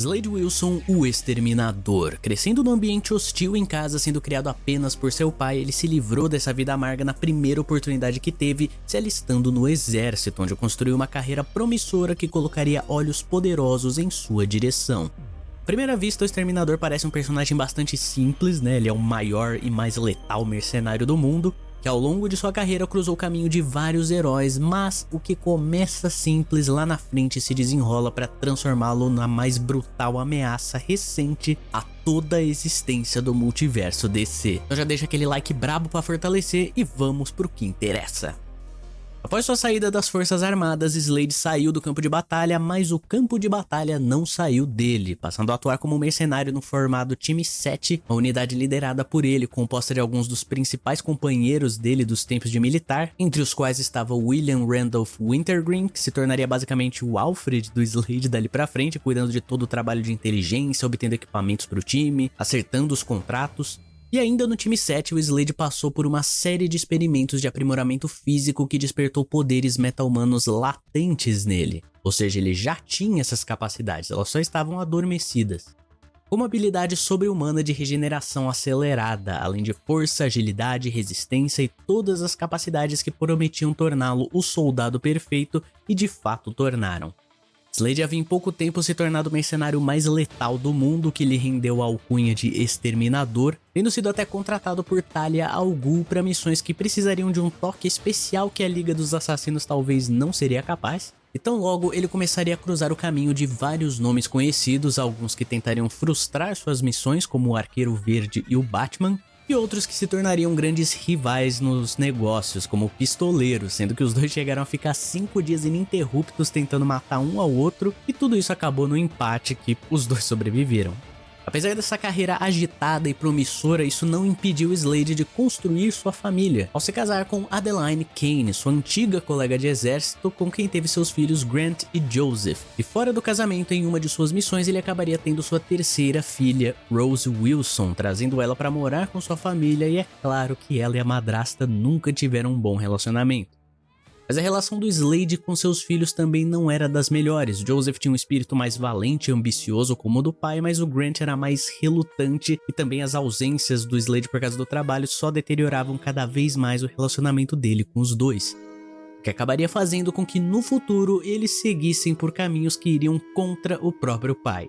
Slade Wilson, o Exterminador. Crescendo num ambiente hostil em casa, sendo criado apenas por seu pai, ele se livrou dessa vida amarga na primeira oportunidade que teve, se alistando no exército, onde construiu uma carreira promissora que colocaria olhos poderosos em sua direção. À primeira vista, o Exterminador parece um personagem bastante simples, né? Ele é o maior e mais letal mercenário do mundo, que ao longo de sua carreira cruzou o caminho de vários heróis, mas o que começa simples lá na frente se desenrola para transformá-lo na mais brutal ameaça recente a toda a existência do multiverso DC. Então já deixa aquele like brabo para fortalecer e vamos pro que interessa. Após sua saída das Forças Armadas, Slade saiu do campo de batalha, mas o campo de batalha não saiu dele, passando a atuar como um mercenário no formado Time 7, uma unidade liderada por ele, composta de alguns dos principais companheiros dele dos tempos de militar, entre os quais estava William Randolph Wintergreen, que se tornaria basicamente o Alfred do Slade dali pra frente, cuidando de todo o trabalho de inteligência, obtendo equipamentos para o time, acertando os contratos. E ainda no Time 7, o Slade passou por uma série de experimentos de aprimoramento físico que despertou poderes meta-humanos latentes nele. Ou seja, ele já tinha essas capacidades, elas só estavam adormecidas. Como habilidade sobre-humana de regeneração acelerada, além de força, agilidade, resistência e todas as capacidades que prometiam torná-lo o soldado perfeito e de fato tornaram. Slade havia em pouco tempo se tornado o mercenário mais letal do mundo, que lhe rendeu a alcunha de Exterminador, tendo sido até contratado por Talia al Ghul para missões que precisariam de um toque especial que a Liga dos Assassinos talvez não seria capaz. E tão logo ele começaria a cruzar o caminho de vários nomes conhecidos, alguns que tentariam frustrar suas missões, como o Arqueiro Verde e o Batman, e outros que se tornariam grandes rivais nos negócios, como o Pistoleiro, sendo que os dois chegaram a ficar 5 dias ininterruptos tentando matar um ao outro, e tudo isso acabou no empate que os dois sobreviveram. Apesar dessa carreira agitada e promissora, isso não impediu Slade de construir sua família, ao se casar com Adeline Kane, sua antiga colega de exército, com quem teve seus filhos Grant e Joseph. E fora do casamento, em uma de suas missões, ele acabaria tendo sua terceira filha, Rose Wilson, trazendo ela para morar com sua família, e é claro que ela e a madrasta nunca tiveram um bom relacionamento. Mas a relação do Slade com seus filhos também não era das melhores. Joseph tinha um espírito mais valente e ambicioso como o do pai, mas o Grant era mais relutante, e também as ausências do Slade por causa do trabalho só deterioravam cada vez mais o relacionamento dele com os dois, o que acabaria fazendo com que no futuro eles seguissem por caminhos que iriam contra o próprio pai.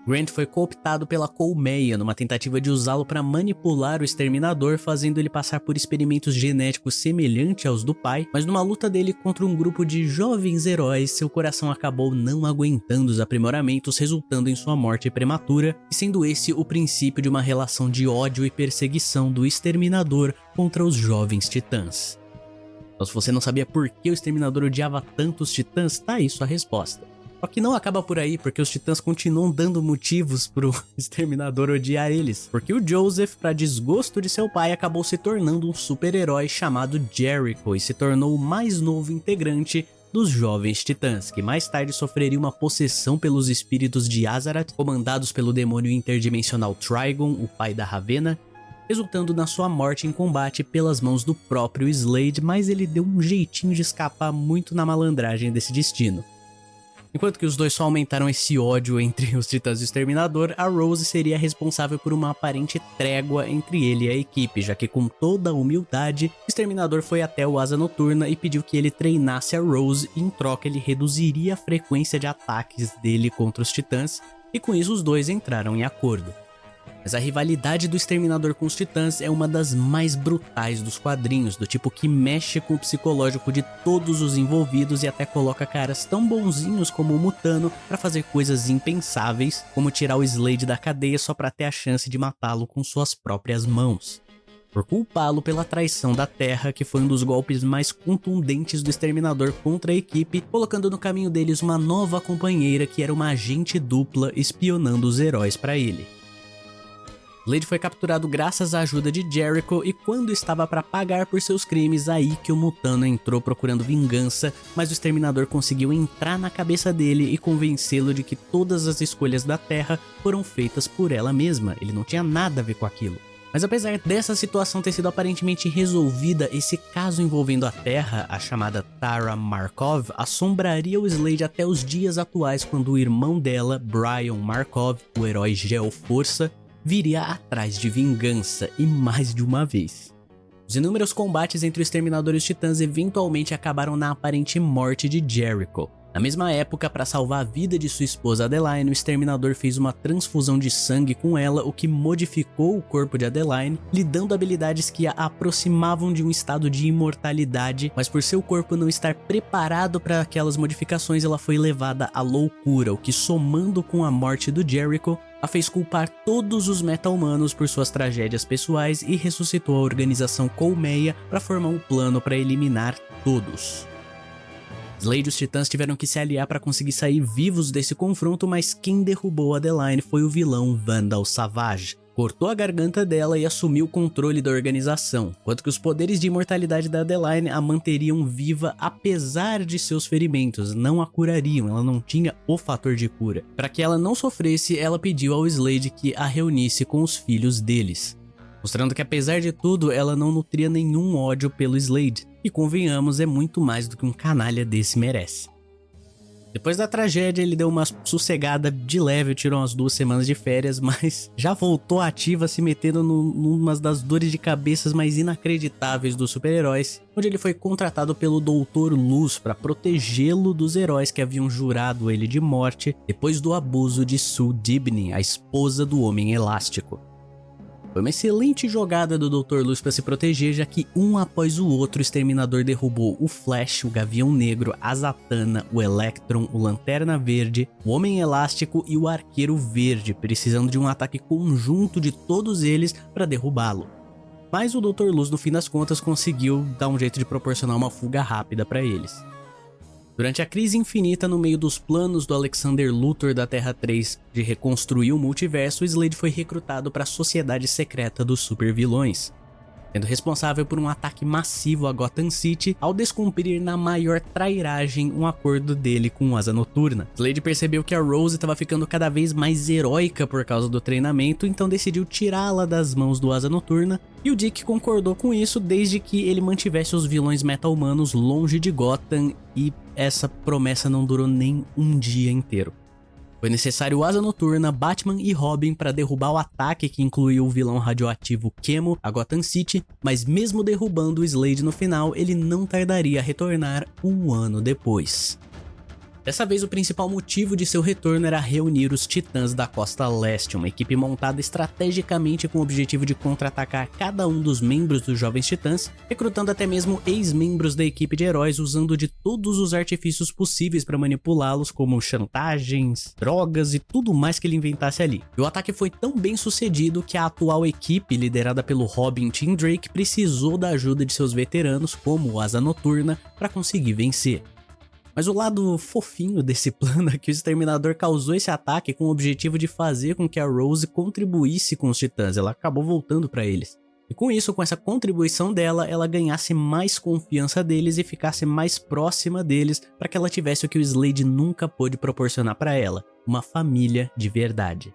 Grant foi cooptado pela Colmeia numa tentativa de usá-lo para manipular o Exterminador, fazendo ele passar por experimentos genéticos semelhantes aos do pai, mas numa luta dele contra um grupo de jovens heróis, seu coração acabou não aguentando os aprimoramentos, resultando em sua morte prematura, e sendo esse o princípio de uma relação de ódio e perseguição do Exterminador contra os jovens titãs. Então, se você não sabia por que o Exterminador odiava tanto os titãs, tá aí sua resposta. Só que não acaba por aí, porque os titãs continuam dando motivos pro Exterminador odiar eles. Porque o Joseph, para desgosto de seu pai, acabou se tornando um super-herói chamado Jericho e se tornou o mais novo integrante dos Jovens Titãs, que mais tarde sofreria uma possessão pelos espíritos de Azarat, comandados pelo demônio interdimensional Trigon, o pai da Ravenna, resultando na sua morte em combate pelas mãos do próprio Slade, mas ele deu um jeitinho de escapar muito na malandragem desse destino. Enquanto que os dois só aumentaram esse ódio entre os Titãs e o Exterminador, a Rose seria responsável por uma aparente trégua entre ele e a equipe, já que com toda a humildade, o Exterminador foi até o Asa Noturna e pediu que ele treinasse a Rose, e em troca ele reduziria a frequência de ataques dele contra os Titãs, e com isso os dois entraram em acordo. Mas a rivalidade do Exterminador com os Titãs é uma das mais brutais dos quadrinhos, do tipo que mexe com o psicológico de todos os envolvidos e até coloca caras tão bonzinhos como o Mutano para fazer coisas impensáveis, como tirar o Slade da cadeia só para ter a chance de matá-lo com suas próprias mãos. Por culpá-lo pela traição da Terra, que foi um dos golpes mais contundentes do Exterminador contra a equipe, colocando no caminho deles uma nova companheira que era uma agente dupla espionando os heróis para ele. Slade foi capturado graças à ajuda de Jericho, e quando estava para pagar por seus crimes, aí que o Mutano entrou procurando vingança, mas o Exterminador conseguiu entrar na cabeça dele e convencê-lo de que todas as escolhas da Terra foram feitas por ela mesma, ele não tinha nada a ver com aquilo. Mas apesar dessa situação ter sido aparentemente resolvida, esse caso envolvendo a Terra, a chamada Tara Markov assombraria o Slade até os dias atuais, quando o irmão dela, Brian Markov, o herói Geoforça, viria atrás de vingança, e mais de uma vez. Os inúmeros combates entre os Exterminadores Titãs eventualmente acabaram na aparente morte de Jericho. Na mesma época, para salvar a vida de sua esposa Adeline, o Exterminador fez uma transfusão de sangue com ela, o que modificou o corpo de Adeline, lhe dando habilidades que a aproximavam de um estado de imortalidade, mas por seu corpo não estar preparado para aquelas modificações, ela foi levada à loucura, o que, somando com a morte do Jericho, a fez culpar todos os meta-humanos por suas tragédias pessoais e ressuscitou a organização Colmeia para formar um plano para eliminar todos. Slade e os Titãs tiveram que se aliar para conseguir sair vivos desse confronto, mas quem derrubou Adeline foi o vilão Vandal Savage. Cortou a garganta dela e assumiu o controle da organização, enquanto que os poderes de imortalidade da Adeline a manteriam viva apesar de seus ferimentos, não a curariam, ela não tinha o fator de cura. Para que ela não sofresse, ela pediu ao Slade que a reunisse com os filhos deles, mostrando que apesar de tudo, ela não nutria nenhum ódio pelo Slade, e convenhamos, é muito mais do que um canalha desse merece. Depois da tragédia, ele deu uma sossegada de leve, tirou umas 2 semanas de férias, mas já voltou ativa, se metendo numa das dores de cabeças mais inacreditáveis dos super-heróis, onde ele foi contratado pelo Dr. Luz para protegê-lo dos heróis que haviam jurado ele de morte depois do abuso de Sue Dibny, a esposa do Homem Elástico. Foi uma excelente jogada do Dr. Luz para se proteger, já que um após o outro o Exterminador derrubou o Flash, o Gavião Negro, a Zatanna, o Electron, o Lanterna Verde, o Homem Elástico e o Arqueiro Verde, precisando de um ataque conjunto de todos eles para derrubá-lo. Mas o Dr. Luz, no fim das contas, conseguiu dar um jeito de proporcionar uma fuga rápida para eles. Durante a crise infinita no meio dos planos do Alexander Luthor da Terra 3 de reconstruir o multiverso, Slade foi recrutado para a Sociedade Secreta dos Supervilões, sendo responsável por um ataque massivo a Gotham City ao descumprir na maior trairagem um acordo dele com o Asa Noturna. Slade percebeu que a Rose estava ficando cada vez mais heróica por causa do treinamento, então decidiu tirá-la das mãos do Asa Noturna, e o Dick concordou com isso desde que ele mantivesse os vilões meta-humanos longe de Gotham, e essa promessa não durou nem um dia inteiro. Foi necessário Asa Noturna, Batman e Robin para derrubar o ataque que incluiu o vilão radioativo Chemo a Gotham City, mas mesmo derrubando o Slade no final, ele não tardaria a retornar um ano depois. Dessa vez, o principal motivo de seu retorno era reunir os Titãs da Costa Leste, uma equipe montada estrategicamente com o objetivo de contra-atacar cada um dos membros dos Jovens Titãs, recrutando até mesmo ex-membros da equipe de heróis, usando de todos os artifícios possíveis para manipulá-los, como chantagens, drogas e tudo mais que ele inventasse ali. E o ataque foi tão bem sucedido que a atual equipe, liderada pelo Robin Tim Drake, precisou da ajuda de seus veteranos, como o Asa Noturna, para conseguir vencer. Mas o lado fofinho desse plano é que o Exterminador causou esse ataque com o objetivo de fazer com que a Rose contribuísse com os Titãs, ela acabou voltando para eles. E com isso, com essa contribuição dela, ela ganhasse mais confiança deles e ficasse mais próxima deles para que ela tivesse o que o Slade nunca pôde proporcionar para ela, uma família de verdade.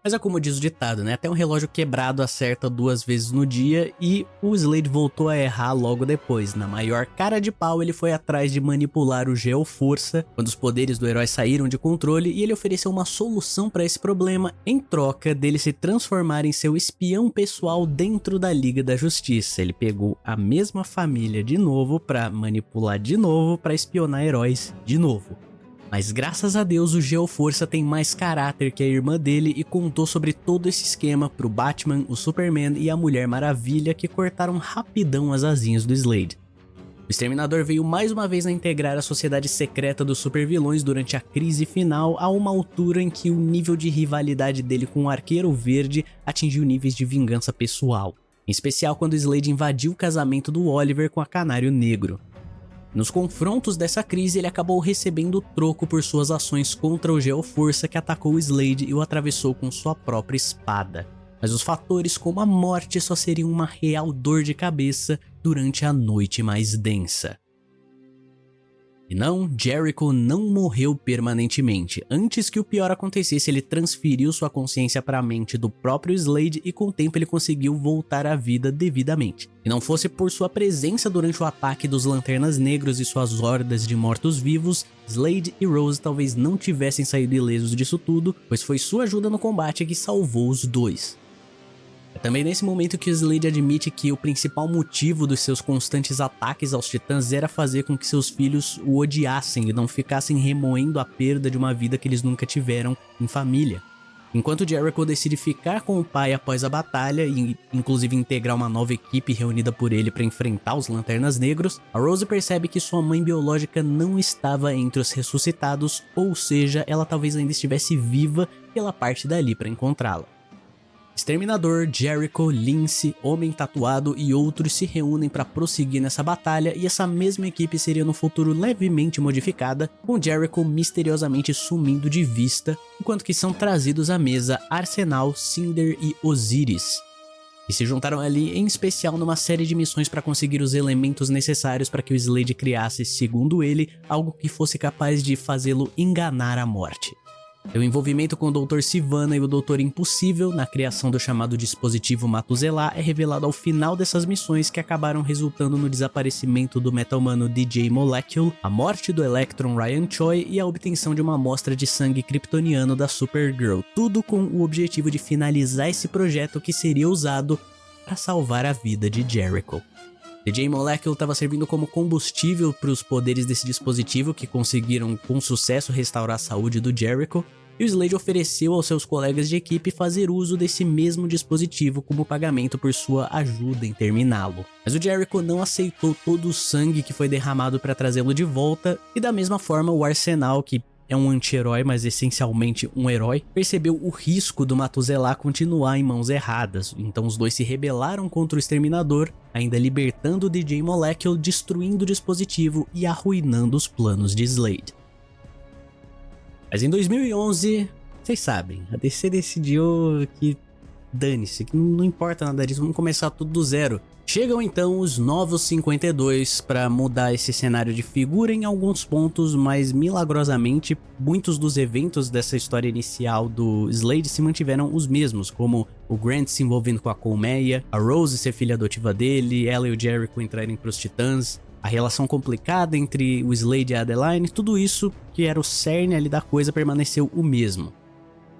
Mas é como diz o ditado, né? Até um relógio quebrado acerta 2 vezes no dia, e o Slade voltou a errar logo depois. Na maior cara de pau, ele foi atrás de manipular o Geoforça quando os poderes do herói saíram de controle, e ele ofereceu uma solução para esse problema em troca dele se transformar em seu espião pessoal dentro da Liga da Justiça. Ele pegou a mesma família de novo para manipular de novo, para espionar heróis de novo. Mas graças a Deus o Geoforça tem mais caráter que a irmã dele e contou sobre todo esse esquema pro Batman, o Superman e a Mulher Maravilha, que cortaram rapidão as asinhas do Slade. O Exterminador veio mais uma vez a integrar a Sociedade Secreta dos Supervilões durante a crise final, a uma altura em que o nível de rivalidade dele com o Arqueiro Verde atingiu níveis de vingança pessoal, em especial quando Slade invadiu o casamento do Oliver com a Canário Negro. Nos confrontos dessa crise, ele acabou recebendo troco por suas ações contra o Geoforça, que atacou o Slade e o atravessou com sua própria espada. Mas os fatores como a morte só seriam uma real dor de cabeça durante a noite mais densa. E não, Jericho não morreu permanentemente. Antes que o pior acontecesse, ele transferiu sua consciência para a mente do próprio Slade e com o tempo ele conseguiu voltar à vida devidamente. E não fosse por sua presença durante o ataque dos Lanternas Negros e suas hordas de mortos-vivos, Slade e Rose talvez não tivessem saído ilesos disso tudo, pois foi sua ajuda no combate que salvou os dois. É também nesse momento que o Slade admite que o principal motivo dos seus constantes ataques aos titãs era fazer com que seus filhos o odiassem e não ficassem remoendo a perda de uma vida que eles nunca tiveram em família. Enquanto Jericho decide ficar com o pai após a batalha e inclusive integrar uma nova equipe reunida por ele para enfrentar os Lanternas Negros, a Rose percebe que sua mãe biológica não estava entre os ressuscitados, ou seja, ela talvez ainda estivesse viva e ela parte dali para encontrá-la. Exterminador, Jericho, Lince, Homem Tatuado e outros se reúnem para prosseguir nessa batalha e essa mesma equipe seria no futuro levemente modificada, com Jericho misteriosamente sumindo de vista, enquanto que são trazidos à mesa Arsenal, Cinder e Osiris. E se juntaram ali em especial numa série de missões para conseguir os elementos necessários para que o Slade criasse, segundo ele, algo que fosse capaz de fazê-lo enganar a morte. Seu envolvimento com o Dr. Sivana e o Dr. Impossível na criação do chamado dispositivo Matusalá é revelado ao final dessas missões que acabaram resultando no desaparecimento do meta-humano DJ Molecule, a morte do Electron Ryan Choi e a obtenção de uma amostra de sangue kryptoniano da Supergirl, tudo com o objetivo de finalizar esse projeto que seria usado para salvar a vida de Jericho. DJ Molecule estava servindo como combustível para os poderes desse dispositivo que conseguiram com sucesso restaurar a saúde do Jericho, e o Slade ofereceu aos seus colegas de equipe fazer uso desse mesmo dispositivo como pagamento por sua ajuda em terminá-lo. Mas o Jericho não aceitou todo o sangue que foi derramado para trazê-lo de volta, e da mesma forma o Arsenal, que é um anti-herói, mas essencialmente um herói, percebeu o risco do Matusalá continuar em mãos erradas, então os dois se rebelaram contra o Exterminador, ainda libertando o DJ Molecule, destruindo o dispositivo e arruinando os planos de Slade. Mas em 2011, vocês sabem, a DC decidiu que dane-se, que não importa nada disso, vamos começar tudo do zero. Chegam então os Novos 52 para mudar esse cenário de figura em alguns pontos, mas milagrosamente muitos dos eventos dessa história inicial do Slade se mantiveram os mesmos, como o Grant se envolvendo com a Colmeia, a Rose ser filha adotiva dele, ela e o Jericho entrarem pros Titãs, a relação complicada entre o Slade e a Adeline, tudo isso que era o cerne ali da coisa permaneceu o mesmo.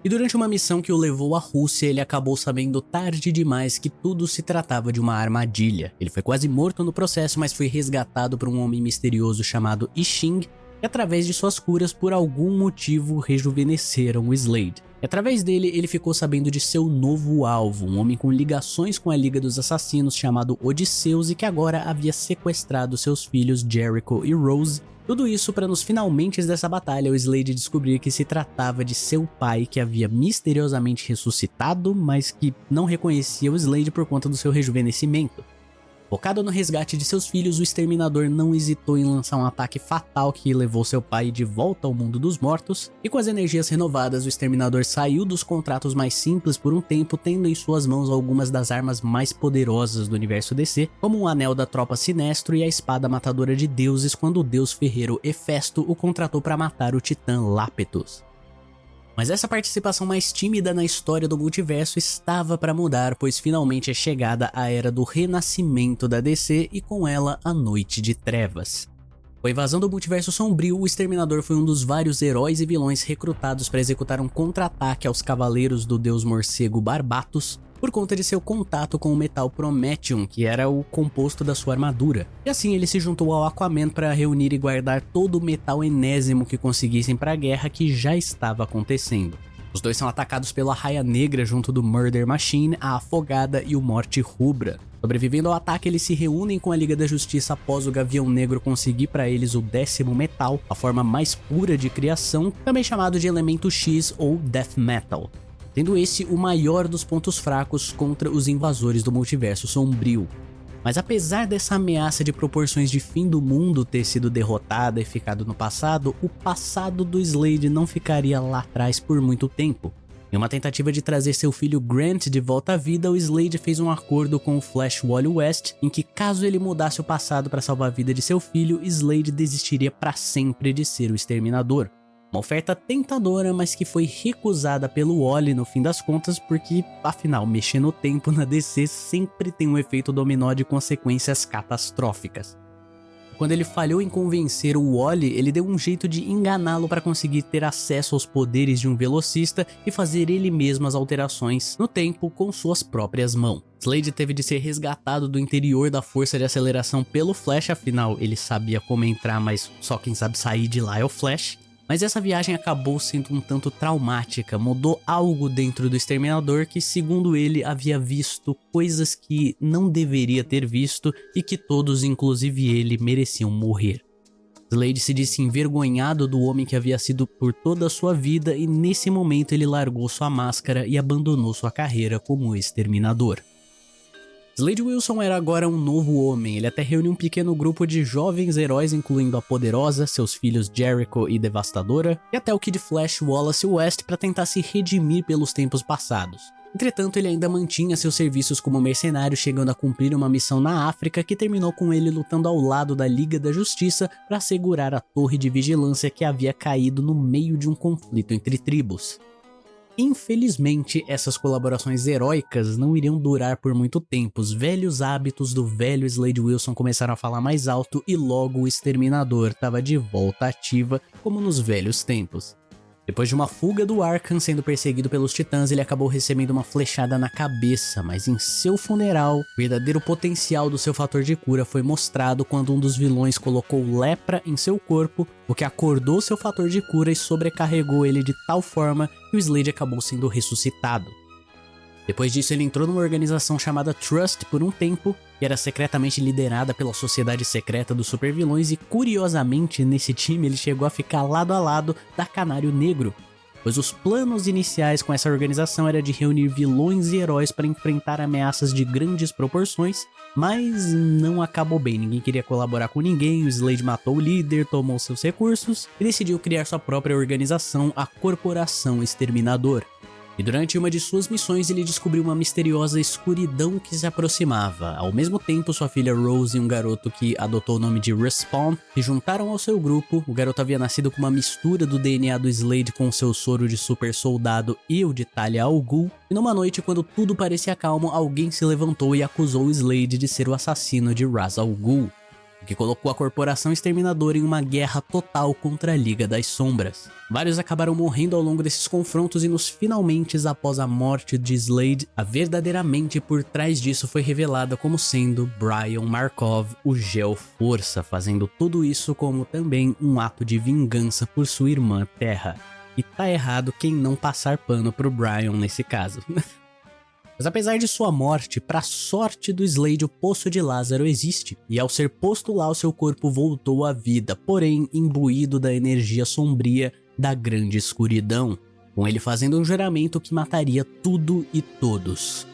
E durante uma missão que o levou à Rússia, ele acabou sabendo tarde demais que tudo se tratava de uma armadilha. Ele foi quase morto no processo, mas foi resgatado por um homem misterioso chamado Ishing, que através de suas curas, por algum motivo, rejuvenesceram o Slade. E através dele, ele ficou sabendo de seu novo alvo, um homem com ligações com a Liga dos Assassinos chamado Odisseus e que agora havia sequestrado seus filhos Jericho e Rose. Tudo isso para nos finalmente dessa batalha o Slade descobrir que se tratava de seu pai que havia misteriosamente ressuscitado, mas que não reconhecia o Slade por conta do seu rejuvenescimento. Focado no resgate de seus filhos, o Exterminador não hesitou em lançar um ataque fatal que levou seu pai de volta ao mundo dos mortos, e com as energias renovadas o Exterminador saiu dos contratos mais simples por um tempo, tendo em suas mãos algumas das armas mais poderosas do universo DC, como o Anel da Tropa Sinestro e a Espada Matadora de Deuses, quando o deus ferreiro Hefesto o contratou para matar o titã Lápetus. Mas essa participação mais tímida na história do multiverso estava para mudar, pois finalmente é chegada a era do renascimento da DC e com ela a Noite de Trevas. Com a invasão do multiverso sombrio, o Exterminador foi um dos vários heróis e vilões recrutados para executar um contra-ataque aos cavaleiros do deus morcego Barbatos, por conta de seu contato com o metal Prometheum, que era o composto da sua armadura. E assim ele se juntou ao Aquaman para reunir e guardar todo o metal enésimo que conseguissem para a guerra que já estava acontecendo. Os dois são atacados pela Raia Negra junto do Murder Machine, a Afogada e o Morte Rubra. Sobrevivendo ao ataque, eles se reúnem com a Liga da Justiça após o Gavião Negro conseguir para eles o 10º metal, a forma mais pura de criação, também chamado de Elemento X ou Death Metal, tendo esse o maior dos pontos fracos contra os invasores do multiverso sombrio. Mas apesar dessa ameaça de proporções de fim do mundo ter sido derrotada e ficado no passado, o passado do Slade não ficaria lá atrás por muito tempo. Em uma tentativa de trazer seu filho Grant de volta à vida, o Slade fez um acordo com o Flash Wally West, em que caso ele mudasse o passado para salvar a vida de seu filho, Slade desistiria para sempre de ser o Exterminador. Uma oferta tentadora, mas que foi recusada pelo Wally no fim das contas, porque, afinal, mexer no tempo na DC sempre tem um efeito dominó de consequências catastróficas. Quando ele falhou em convencer o Wally, ele deu um jeito de enganá-lo para conseguir ter acesso aos poderes de um velocista e fazer ele mesmo as alterações no tempo com suas próprias mãos. Slade teve de ser resgatado do interior da força de aceleração pelo Flash, afinal ele sabia como entrar, mas só quem sabe sair de lá é o Flash. Mas essa viagem acabou sendo um tanto traumática, mudou algo dentro do Exterminador que, segundo ele, havia visto coisas que não deveria ter visto e que todos, inclusive ele, mereciam morrer. Slade se disse envergonhado do homem que havia sido por toda a sua vida e nesse momento ele largou sua máscara e abandonou sua carreira como Exterminador. Slade Wilson era agora um novo homem, ele até reuniu um pequeno grupo de jovens heróis, incluindo a Poderosa, seus filhos Jericho e Devastadora, e até o Kid Flash Wallace West para tentar se redimir pelos tempos passados. Entretanto, ele ainda mantinha seus serviços como mercenário, chegando a cumprir uma missão na África que terminou com ele lutando ao lado da Liga da Justiça para assegurar a torre de vigilância que havia caído no meio de um conflito entre tribos. Infelizmente, essas colaborações heróicas não iriam durar por muito tempo. Os velhos hábitos do velho Slade Wilson começaram a falar mais alto e logo o Exterminador estava de volta ativa, como nos velhos tempos. Depois de uma fuga do Arkham sendo perseguido pelos Titãs, ele acabou recebendo uma flechada na cabeça, mas em seu funeral, o verdadeiro potencial do seu fator de cura foi mostrado quando um dos vilões colocou lepra em seu corpo, o que acordou seu fator de cura e sobrecarregou ele de tal forma que o Slade acabou sendo ressuscitado. Depois disso, ele entrou numa organização chamada Trust por um tempo, que era secretamente liderada pela Sociedade Secreta dos Supervilões e, curiosamente, nesse time ele chegou a ficar lado a lado da Canário Negro, pois os planos iniciais com essa organização era de reunir vilões e heróis para enfrentar ameaças de grandes proporções, mas não acabou bem, ninguém queria colaborar com ninguém, o Slade matou o líder, tomou seus recursos e decidiu criar sua própria organização, a Corporação Exterminador. E durante uma de suas missões ele descobriu uma misteriosa escuridão que se aproximava. Ao mesmo tempo, sua filha Rose e um garoto que adotou o nome de Respawn se juntaram ao seu grupo. O garoto havia nascido com uma mistura do DNA do Slade com seu soro de super soldado e o de Talia al Ghul. E numa noite, quando tudo parecia calmo, alguém se levantou e acusou o Slade de ser o assassino de Ra's al Ghul, o que colocou a Corporação Exterminadora em uma guerra total contra a Liga das Sombras. Vários acabaram morrendo ao longo desses confrontos e finalmente, após a morte de Slade, a verdadeira mente por trás disso foi revelada como sendo Brian Markov, o Geo-Força, fazendo tudo isso como também um ato de vingança por sua irmã Terra. E tá errado quem não passar pano pro Brian nesse caso. Mas apesar de sua morte, para sorte do Slade, o Poço de Lázaro existe, e ao ser posto lá o seu corpo voltou à vida, porém imbuído da energia sombria da grande escuridão, com ele fazendo um juramento que mataria tudo e todos.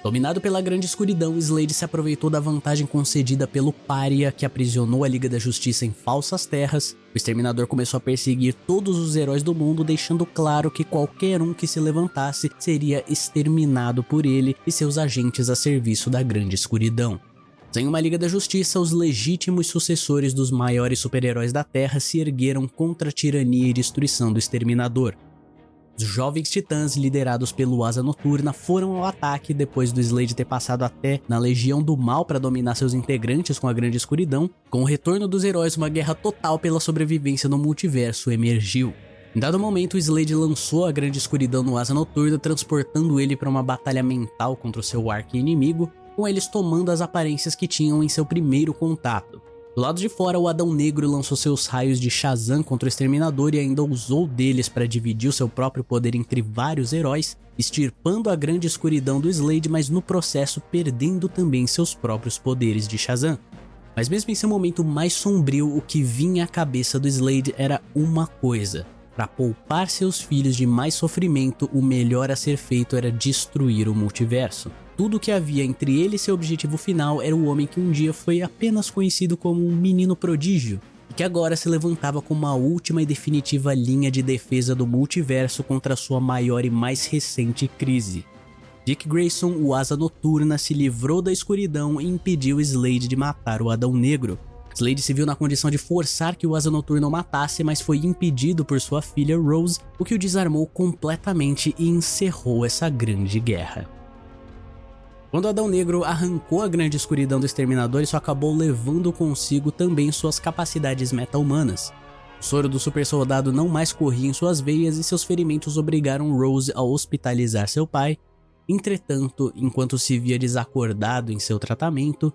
Dominado pela grande escuridão, Slade se aproveitou da vantagem concedida pelo Pária, que aprisionou a Liga da Justiça em falsas terras. O Exterminador começou a perseguir todos os heróis do mundo, deixando claro que qualquer um que se levantasse seria exterminado por ele e seus agentes a serviço da grande escuridão. Sem uma Liga da Justiça, os legítimos sucessores dos maiores super-heróis da Terra se ergueram contra a tirania e destruição do Exterminador. Os jovens titãs, liderados pelo Asa Noturna, foram ao ataque depois do Slade ter passado até na Legião do Mal para dominar seus integrantes com a Grande Escuridão. Com o retorno dos heróis, uma guerra total pela sobrevivência no multiverso emergiu. Em dado momento, o Slade lançou a Grande Escuridão no Asa Noturna, transportando ele para uma batalha mental contra o seu arqui-inimigo, com eles tomando as aparências que tinham em seu primeiro contato. Do lado de fora, o Adão Negro lançou seus raios de Shazam contra o Exterminador e ainda usou deles para dividir o seu próprio poder entre vários heróis, extirpando a grande escuridão do Slade, mas no processo perdendo também seus próprios poderes de Shazam. Mas mesmo em seu momento mais sombrio, o que vinha à cabeça do Slade era uma coisa: para poupar seus filhos de mais sofrimento, o melhor a ser feito era destruir o multiverso. Tudo o que havia entre ele e seu objetivo final era o homem que um dia foi apenas conhecido como um menino prodígio, e que agora se levantava como uma última e definitiva linha de defesa do multiverso contra sua maior e mais recente crise. Dick Grayson, o Asa Noturna, se livrou da escuridão e impediu Slade de matar o Adão Negro. Slade se viu na condição de forçar que o Asa Noturna o matasse, mas foi impedido por sua filha Rose, o que o desarmou completamente e encerrou essa grande guerra. Quando Adão Negro arrancou a grande escuridão do Exterminador, isso acabou levando consigo também suas capacidades meta-humanas. O soro do super soldado não mais corria em suas veias e seus ferimentos obrigaram Rose a hospitalizar seu pai. Entretanto, enquanto se via desacordado em seu tratamento,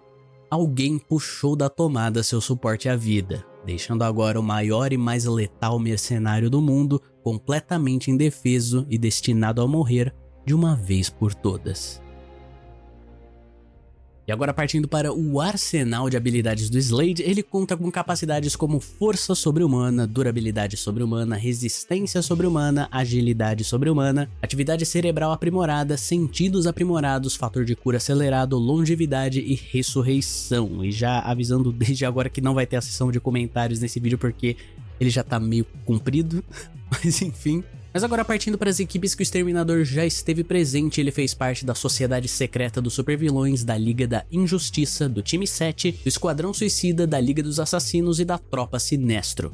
alguém puxou da tomada seu suporte à vida, deixando agora o maior e mais letal mercenário do mundo completamente indefeso e destinado a morrer de uma vez por todas. E agora, partindo para o arsenal de habilidades do Slade, ele conta com capacidades como força sobre-humana, durabilidade sobre-humana, resistência sobre-humana, agilidade sobre-humana, atividade cerebral aprimorada, sentidos aprimorados, fator de cura acelerado, longevidade e ressurreição. E já avisando desde agora que não vai ter a sessão de comentários nesse vídeo porque ele já tá meio comprido, mas enfim. Mas agora, partindo para as equipes que o Exterminador já esteve presente, ele fez parte da Sociedade Secreta dos Supervilões, da Liga da Injustiça, do Time 7, do Esquadrão Suicida, da Liga dos Assassinos e da Tropa Sinestro.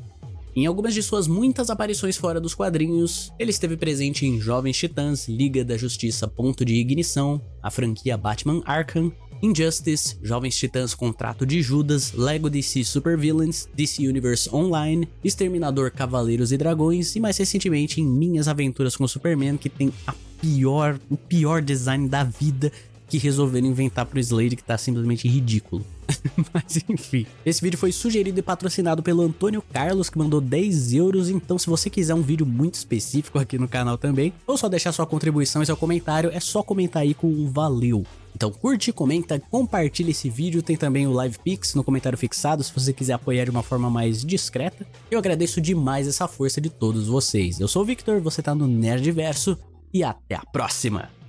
Em algumas de suas muitas aparições fora dos quadrinhos, ele esteve presente em Jovens Titãs, Liga da Justiça Ponto de Ignição, a franquia Batman Arkham, Injustice, Jovens Titãs Contrato de Judas, Lego DC Supervillains, DC Universe Online, Exterminador Cavaleiros e Dragões e mais recentemente em Minhas Aventuras com Superman, que tem o pior design da vida que resolveram inventar pro Slade, que tá simplesmente ridículo. Mas enfim, esse vídeo foi sugerido e patrocinado pelo Antônio Carlos, que mandou 10 euros, então se você quiser um vídeo muito específico aqui no canal também, ou só deixar sua contribuição e seu comentário, é só comentar aí com um valeu. Então curte, comenta, compartilha esse vídeo, tem também o Live Pix no comentário fixado se você quiser apoiar de uma forma mais discreta. Eu agradeço demais essa força de todos vocês. Eu sou o Victor, você tá no Nerdverso e até a próxima!